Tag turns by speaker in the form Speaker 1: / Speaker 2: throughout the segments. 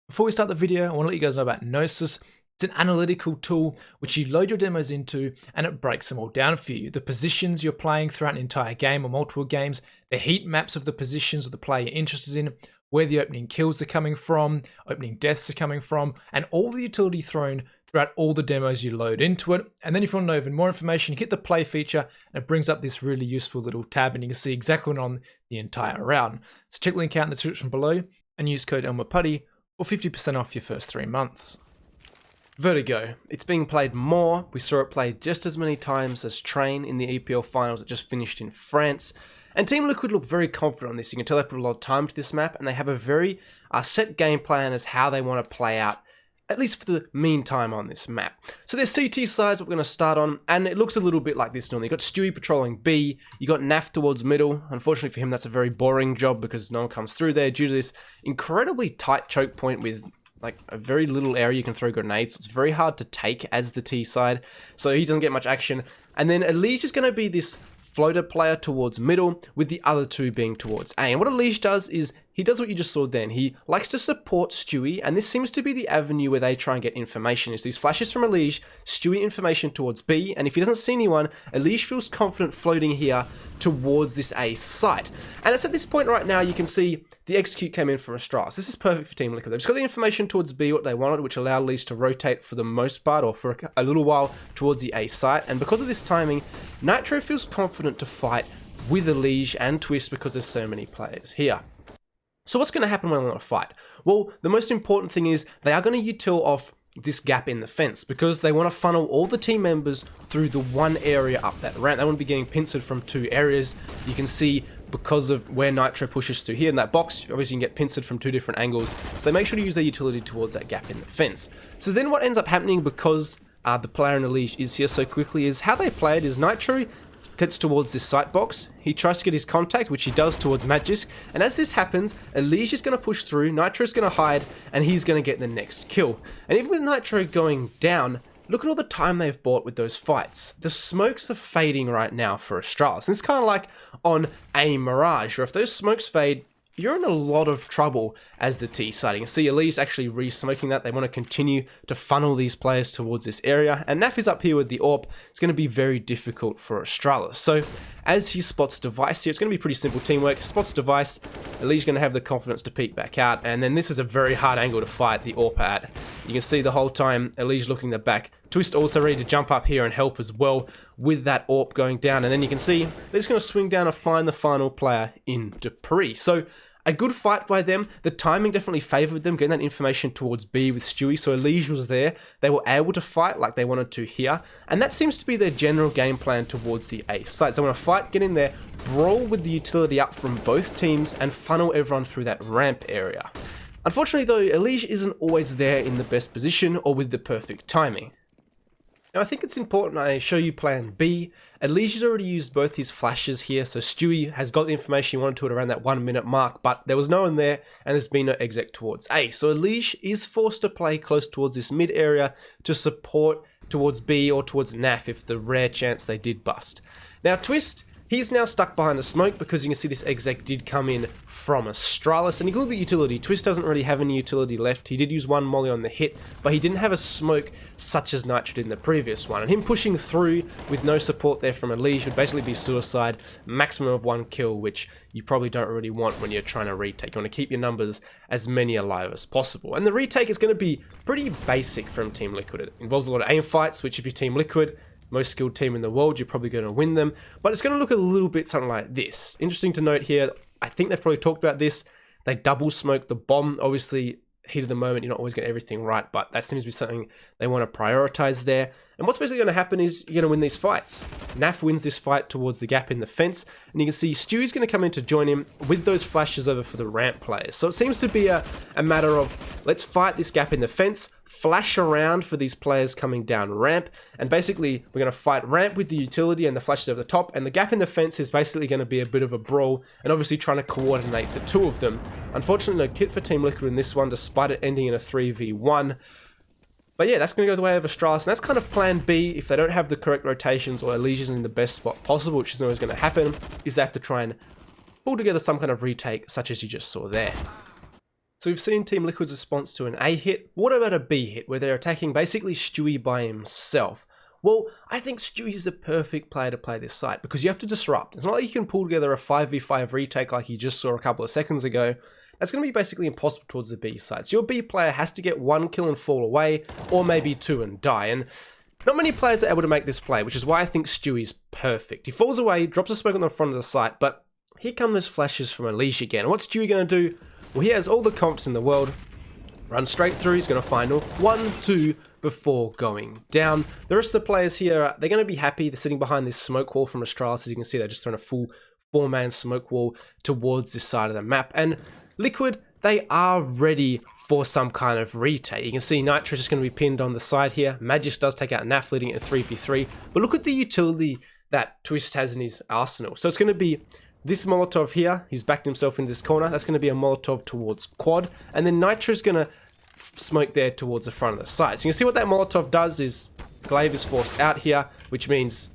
Speaker 1: Before we start the video, I want to let you guys know about Gnosis. It's an analytical tool which you load your demos into and it breaks them all down for you. The positions you're playing throughout an entire game or multiple games, the heat maps of the positions of the player you're interested in, where the opening kills are coming from, opening deaths are coming from, and all the utility thrown throughout all the demos you load into it. And then if you want to know even more information, you hit the play feature and it brings up this really useful little tab and you can see exactly what's on the entire round. So check the link out in the description below and use code ElmerPutty or 50% off your first 3 months.
Speaker 2: Vertigo. It's being played more. We saw it played just as many times as Train in the EPL finals that just finished in France. And Team Liquid look very confident on this. You can tell they put a lot of time to this map and they have a very set game plan as how they want to play out, at least for the meantime on this map. So there's CT sides we're going to start on, and it looks a little bit like this normally. You've got Stewie patrolling B, you got Naf towards middle. Unfortunately for him, that's a very boring job because no one comes through there due to this incredibly tight choke point with like a very little area you can throw grenades. So it's very hard to take as the T side, so he doesn't get much action. And then Elige is going to be this floater player towards middle, with the other two being towards A. And what Elige does is, he does what you just saw then. He likes to support Stewie, and this seems to be the avenue where they try and get information. Is these flashes from Elige, Stewie information towards B, and if he doesn't see anyone, Elige feels confident floating here towards this A site. And it's at this point right now, you can see the execute came in from Astralis. This is perfect for Team Liquid. They've just got the information towards B, what they wanted, which allowed Elige to rotate for the most part, or for a little while, towards the A site. And because of this timing, Nitro feels confident to fight with Elige and Twist because there's so many players here. So what's going to happen when they're on a fight? Well, the most important thing is they are going to util off this gap in the fence because they want to funnel all the team members through the one area up that ramp. They want to be getting pincered from 2 areas. You can see because of where Nitro pushes through here in that box, obviously you can get pincered from 2 different angles. So they make sure to use their utility towards that gap in the fence. So then what ends up happening because the player in Elige is here so quickly is how they play it is Nitro gets towards this sight box, he tries to get his contact, which he does towards Magisk, and as this happens, Elige is going to push through, Nitro's going to hide, and he's going to get the next kill. And even with Nitro going down, look at all the time they've bought with those fights. The smokes are fading right now for Astralis. And it's kind of like on a Mirage, where if those smokes fade, you're in a lot of trouble as the T side. You can see Elige's actually re-smoking that. They want to continue to funnel these players towards this area. And Naf is up here with the AWP. It's going to be very difficult for Astralis. So as he spots Device here, it's going to be pretty simple teamwork. Spots Device, Elige's going to have the confidence to peek back out. And then this is a very hard angle to fight the AWP at. You can see the whole time Elige looking the back. Twist also ready to jump up here and help as well with that AWP going down. And then you can see they're just going to swing down and find the final player in Dupree. So a good fight by them. The timing definitely favoured them, getting that information towards B with Stewie. So Elige was there. They were able to fight like they wanted to here. And that seems to be their general game plan towards the A site. So they want to fight, get in there, brawl with the utility up from both teams, and funnel everyone through that ramp area. Unfortunately though, Elige isn't always there in the best position or with the perfect timing. Now I think it's important I show you plan B. Elige has already used both his flashes here, so Stewie has got the information he wanted to it around that 1 minute mark, but there was no one there and there's been no exec towards A. So Elige is forced to play close towards this mid area to support towards B or towards Naf if the rare chance they did bust. Now Twist, he's now stuck behind the smoke because you can see this exec did come in from Astralis. And you can look at the utility. Twist doesn't really have any utility left. He did use 1 molly on the hit, but he didn't have a smoke such as Nitro did in the previous one. And him pushing through with no support there from Elige would basically be suicide, maximum of 1 kill, which you probably don't really want when you're trying to retake. You want to keep your numbers as many alive as possible. And the retake is going to be pretty basic from Team Liquid. It involves a lot of aim fights, which if you're Team Liquid, most skilled team in the world, you're probably going to win them. But it's going to look a little bit something like this. Interesting to note here, I think they've probably talked about this. They double smoke the bomb. Obviously, heat of the moment, you're not always getting everything right, but that seems to be something they want to prioritize there. And what's basically going to happen is you're going to win these fights. Naf wins this fight towards the gap in the fence, and you can see Stewie's going to come in to join him with those flashes over for the ramp players. So it seems to be a matter of, let's fight this gap in the fence, flash around for these players coming down ramp, and basically we're going to fight ramp with the utility and the flashes over the top, and the gap in the fence is basically going to be a bit of a brawl, and obviously trying to coordinate the two of them. Unfortunately, no kit for Team Liquid in this one, despite it ending in a 3v1. But yeah, that's going to go the way of Astralis, and that's kind of plan B. If they don't have the correct rotations or Elige is in the best spot possible, which is always going to happen, is they have to try and pull together some kind of retake, such as you just saw there. So we've seen Team Liquid's response to an A hit. What about a B hit, where they're attacking basically Stewie by himself? Well, I think Stewie's the perfect player to play this site because you have to disrupt. It's not like you can pull together a 5v5 retake like you just saw a couple of seconds ago. That's going to be basically impossible towards the B side. So your B player has to get 1 kill and fall away, or maybe 2 and die. And not many players are able to make this play, which is why I think Stewie's perfect. He falls away, drops a smoke on the front of the site, but here come those flashes from Unleash again. And what's Stewie going to do? Well, he has all the confidence in the world. Run straight through, he's going to final 1, 2 before going down. The rest of the players here, they're going to be happy. They're sitting behind this smoke wall from Astralis. As you can see, they're just throwing a full 4-man smoke wall towards this side of the map. And Liquid, they are ready for some kind of retake. You can see Nitro is just going to be pinned on the side here. Magis does take out Naf, leading it 3v3. But look at the utility that Twist has in his arsenal. So it's going to be this Molotov here. He's backed himself into this corner. That's going to be a Molotov towards quad. And then Nitro's going to smoke there towards the front of the site. So you can see what that Molotov does is Glaive is forced out here, which means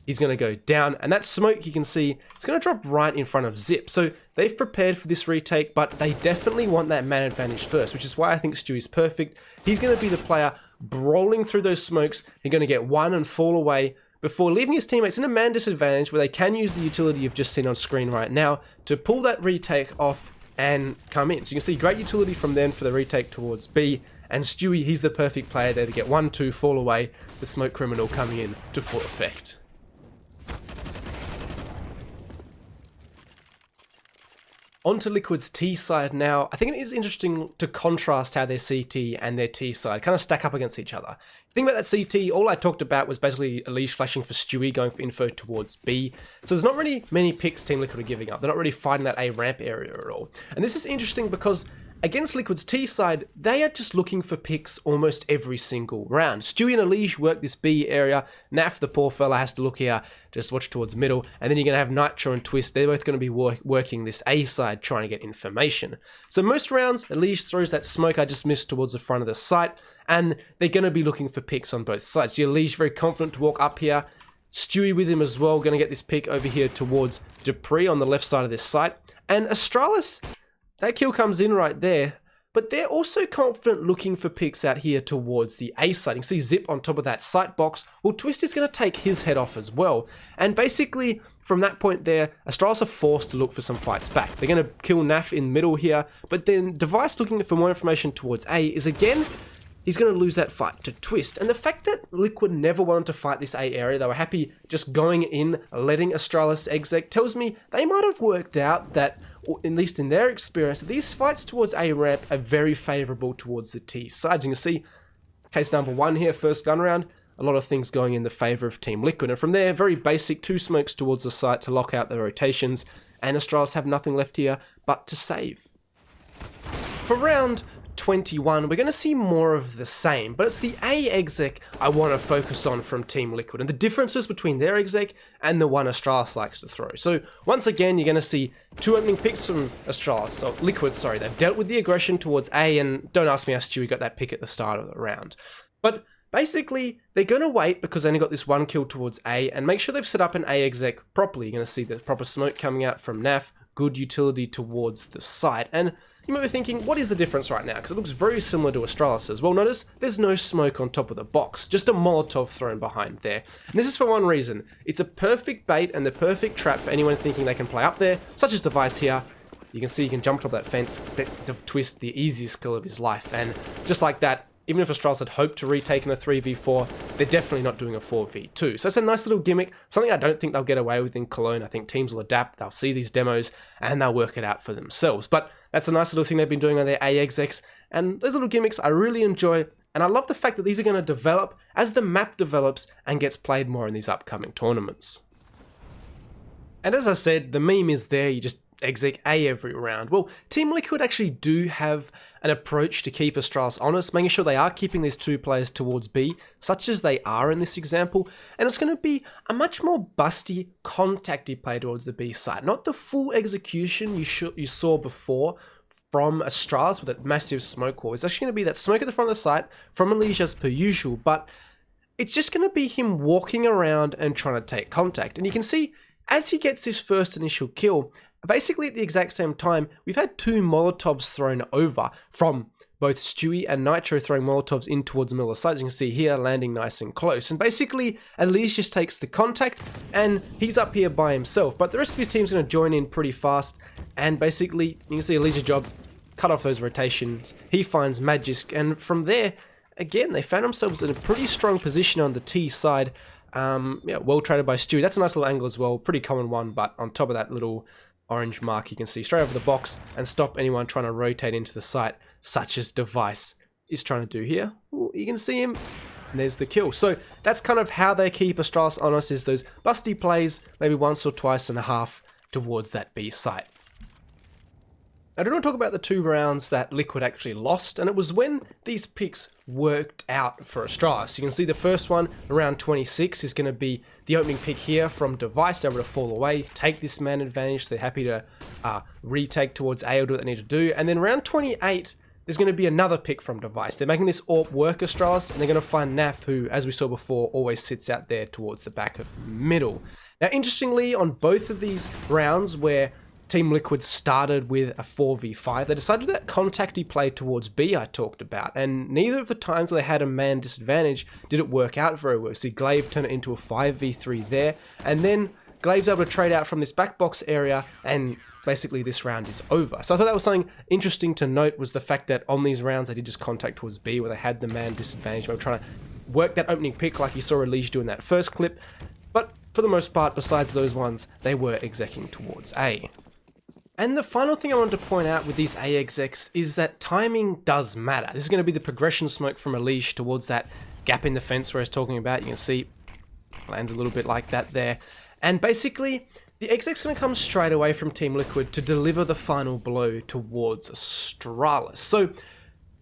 Speaker 2: he's going to go down. And that smoke, you can see, it's going to drop right in front of Zip. So they've prepared for this retake, but they definitely want that man advantage first, which is why I think Stewie's perfect. He's going to be the player brawling through those smokes. He's going to get 1 and fall away before leaving his teammates in a man disadvantage where they can use the utility you've just seen on screen right now to pull that retake off and come in. So you can see great utility from them for the retake towards B. And Stewie, he's the perfect player there to get 1, 2, fall away, the smoke criminal coming in to full effect. Onto Liquid's T side now. I think it is interesting to contrast how their CT and their T side kind of stack up against each other. The thing about that CT, all I talked about was basically Elise flashing for Stewie, going for info towards B. So there's not really many picks Team Liquid are giving up. They're not really fighting that A ramp area at all. And this is interesting because against Liquid's T side, they are just looking for picks almost every single round. Stewie and Elise work this B area. Naf, the poor fella, has to look here, just watch towards middle. And then you're going to have Nitro and Twist. They're both going to be working this A side, trying to get information. So most rounds, Elise throws that smoke I just missed towards the front of the site. And they're going to be looking for picks on both sides. So Elise very confident to walk up here. Stewie with him as well, going to get this pick over here towards Dupree on the left side of this site. And Astralis, that kill comes in right there, but they're also confident looking for picks out here towards the A side. You can see Zip on top of that sight box. Well, Twist is going to take his head off as well. And basically, from that point there, Astralis are forced to look for some fights back. They're going to kill Naf in middle here, but then Device looking for more information towards A is again, he's going to lose that fight to Twist. And the fact that Liquid never wanted to fight this A area, they were happy just going in, letting Astralis exec, tells me they might have worked out that, or at least in their experience, these fights towards A ramp are very favourable towards the T sides. You can see case number 1 here, first gun round, a lot of things going in the favour of Team Liquid. And from there, very basic, 2 smokes towards the site to lock out the rotations, and Astralis have nothing left here but to save. For round 21, we're going to see more of the same, but it's the A exec I want to focus on from Team Liquid and the differences between their exec and the one Astralis likes to throw. So once again, you're going to see 2 opening picks from Astralis, so Liquid, sorry, they've dealt with the aggression towards A, and don't ask me how Stewie got that pick at the start of the round. But basically, they're going to wait because they only got this 1 kill towards A and make sure they've set up an A exec properly. You're going to see the proper smoke coming out from Naf, good utility towards the site, and you might be thinking, what is the difference right now? Because it looks very similar to Astralis's. Well, notice there's no smoke on top of the box, just a Molotov thrown behind there. And this is for one reason. It's a perfect bait and the perfect trap for anyone thinking they can play up there, such as Device here. You can see he can jump top of that fence, to Twist the easiest kill of his life. And just like that, even if Astralis had hoped to retake in a 3v4, they're definitely not doing a 4v2. So it's a nice little gimmick, something I don't think they'll get away with in Cologne. I think teams will adapt, they'll see these demos, and they'll work it out for themselves. But that's a nice little thing they've been doing on their A execs, and those little gimmicks I really enjoy, and I love the fact that these are going to develop as the map develops and gets played more in these upcoming tournaments. And as I said, the meme is there, you just exec A every round. Well, Team Liquid actually do have an approach to keep Astralis honest, making sure they are keeping these 2 players towards B, such as they are in this example, and it's going to be a much more busty, contacty play towards the B side. Not the full execution you saw before from Astralis with that massive smoke wall. It's actually going to be that smoke at the front of the site from Elise as per usual, but it's just going to be him walking around and trying to take contact. And you can see, as he gets his first initial kill, basically at the exact same time, we've had 2 Molotovs thrown over from both Stewie and Nitro throwing Molotovs in towards the middle of the site. As you can see here, landing nice and close. And basically, Elise just takes the contact, and he's up here by himself. But the rest of his team's going to join in pretty fast. And basically, you can see Elise's job, cut off those rotations. He finds Magisk, and from there, again, they found themselves in a pretty strong position on the T side. Yeah, well traded by Stewie. That's a nice little angle as well. Pretty common one, but on top of that little orange mark, you can see straight over the box and stop anyone trying to rotate into the site, such as Device is trying to do here. Ooh, you can see him, and there's the kill. So that's kind of how they keep Astralis honest, is those busty plays, maybe once or twice and a half towards that B site. I do want to talk about the 2 rounds that Liquid actually lost, and it was when these picks worked out for Astralis. You can see the first one, around 26, is going to be the opening pick here from Device. They're able to fall away, take this man advantage. So they're happy to retake towards A or do what they need to do. And then around 28, there's going to be another pick from Device. They're making this AWP work, Astralis, and they're going to find Naf, who, as we saw before, always sits out there towards the back of the middle. Now, interestingly, on both of these rounds where Team Liquid started with a 4v5, they decided that contacty play towards B I talked about, and neither of the times where they had a man disadvantage did it work out very well. See, Glaive turn it into a 5v3 there, and then Glaive's able to trade out from this back box area, and basically this round is over. So I thought that was something interesting to note, was the fact that on these rounds they did just contact towards B where they had the man disadvantage. They were trying to work that opening pick like you saw Elise do in that first clip, but for the most part, besides those ones, they were execing towards A. And the final thing I wanted to point out with these A execs is that timing does matter. This is going to be the progression smoke from Elish towards that gap in the fence where I was talking about. You can see lands a little bit like that there. And basically, the exec's going to come straight away from Team Liquid to deliver the final blow towards Astralis. So,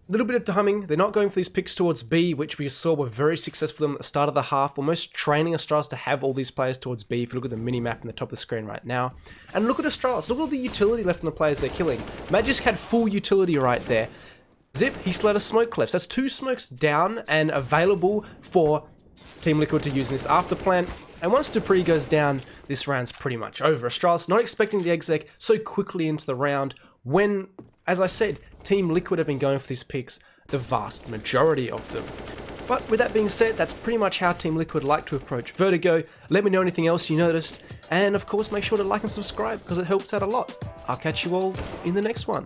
Speaker 2: a little bit of timing. They're not going for these picks towards B, which we saw were very successful for them at the start of the half, almost training Astralis to have all these players towards B. If you look at the mini-map in the top of the screen right now. And look at Astralis. Look at all the utility left in the players they're killing. Magisk had full utility right there. Zip, he still had a smoke cleft. So that's 2 smokes down and available for Team Liquid to use in this after plant. And once Dupree goes down, this round's pretty much over. Astralis not expecting the exec so quickly into the round when, as I said, Team Liquid have been going for these picks, the vast majority of them. But with that being said, that's pretty much how Team Liquid like to approach Vertigo. Let me know anything else you noticed, and of course make sure to like and subscribe because it helps out a lot. I'll catch you all in the next one.